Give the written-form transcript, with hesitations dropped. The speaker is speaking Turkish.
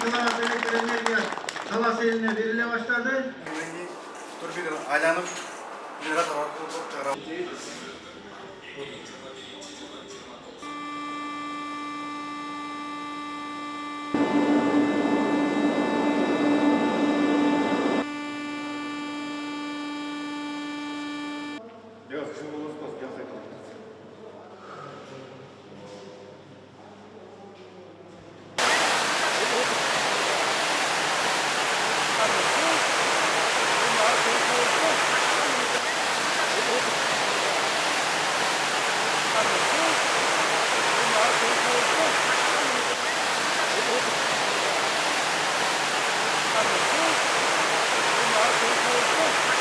sınav elektroenerji sala seline verile başladı. Dur bir aylanıp bir rahat rahat. Yok, şimdi olmaz kos gerçekten. Thank you.